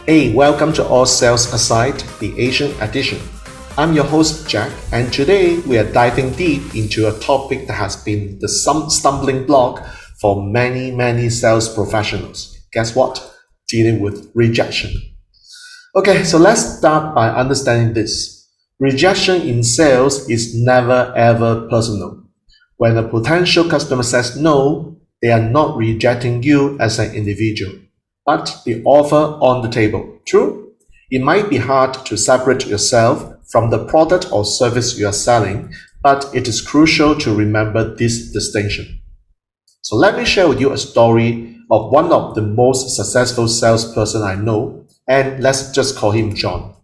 Hey, welcome to All Sales Aside, the Asian edition. I'm your host Jack, and today we are diving deep into a topic that has been the stumbling block for many sales professionals. Guess what? Dealing with rejection. Okay, so let's start by understanding this. Rejection in sales is never ever personal. When a potential customer says no, they are not rejecting you as an individual, but the offer on the table. True? It might be hard to separate yourself from the product or service you are selling, but it is crucial to remember this distinction. So let me share with you a story of one of the most successful salesperson I know, and let's just call him John.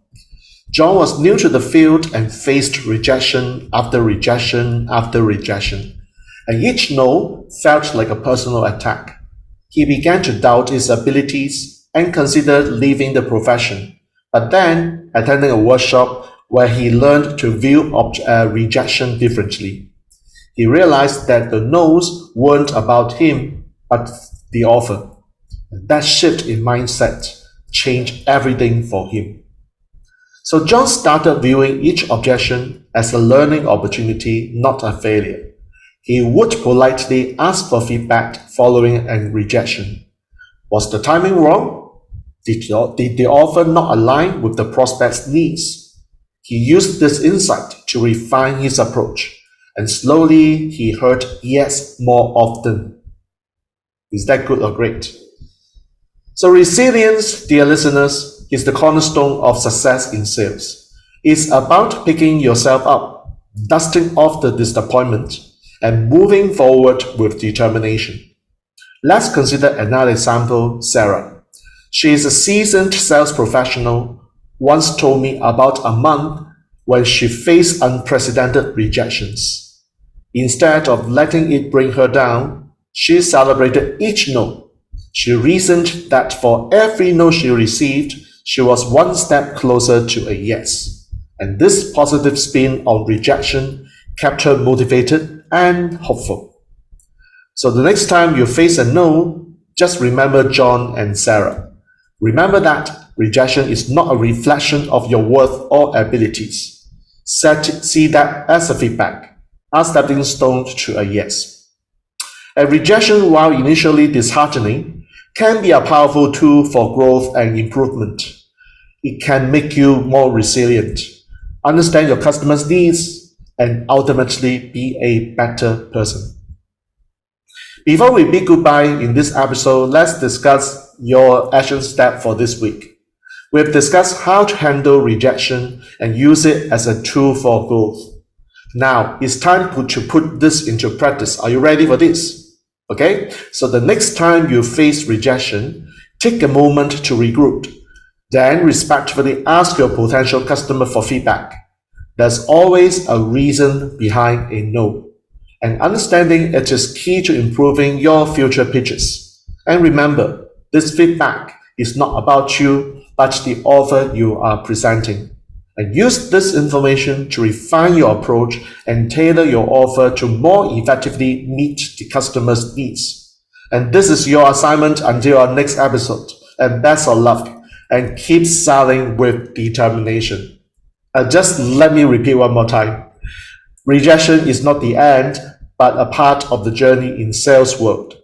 John was new to the field and faced rejection after rejection after rejection, and each no felt like a personal attack. He began to doubt his abilities and considered leaving the profession, but then attending a workshop where he learned to view rejection differently. He realized that the no's weren't about him, but the offer. That shift in mindset changed everything for him. So John started viewing each objection as a learning opportunity, not a failure. He would politely ask for feedback following a rejection. Was the timing wrong? Did the offer not align with the prospect's needs? He used this insight to refine his approach, and slowly he heard yes more often. Is that good or great? So resilience, dear listeners, is the cornerstone of success in sales. It's about picking yourself up, dusting off the disappointment, and moving forward with determination. Let's consider another example, Sarah. She is a seasoned sales professional, once told me about a month when she faced unprecedented rejections. Instead of letting it bring her down, she celebrated each no. She reasoned that for every no she received, she was one step closer to a yes. And this positive spin on rejection kept her motivated and hopeful. So the next time you face a no, just remember John and Sarah. Remember that rejection is not a reflection of your worth or abilities. See that as a feedback, a stepping stone to a yes. A rejection, while initially disheartening, can be a powerful tool for growth and improvement. It can make you more resilient, understand your customers' needs, and ultimately be a better person. Before we bid goodbye in this episode, let's discuss your action step for this week. We've discussed how to handle rejection and use it as a tool for growth. Now, it's time to put this into practice. Are you ready for this? Okay, so the next time you face rejection, take a moment to regroup. Then respectfully ask your potential customer for feedback. There's always a reason behind a no, and understanding it is key to improving your future pitches. And remember, this feedback is not about you, but the offer you are presenting. And use this information to refine your approach and tailor your offer to more effectively meet the customer's needs. And this is your assignment until our next episode. And best of luck, and keep selling with determination. Just let me repeat one more time. Rejection is not the end, but a part of the journey in sales world.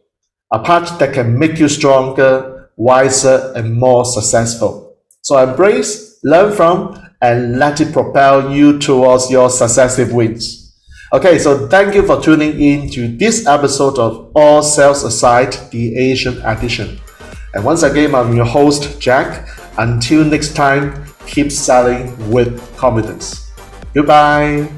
A part that can make you stronger, wiser, and more successful. So embrace, learn from, and let it propel you towards your successive wins. Okay, so thank you for tuning in to this episode of All Sales Aside, the Asian edition. And once again, I'm your host, Jack. Until next time, keep selling with confidence. Goodbye.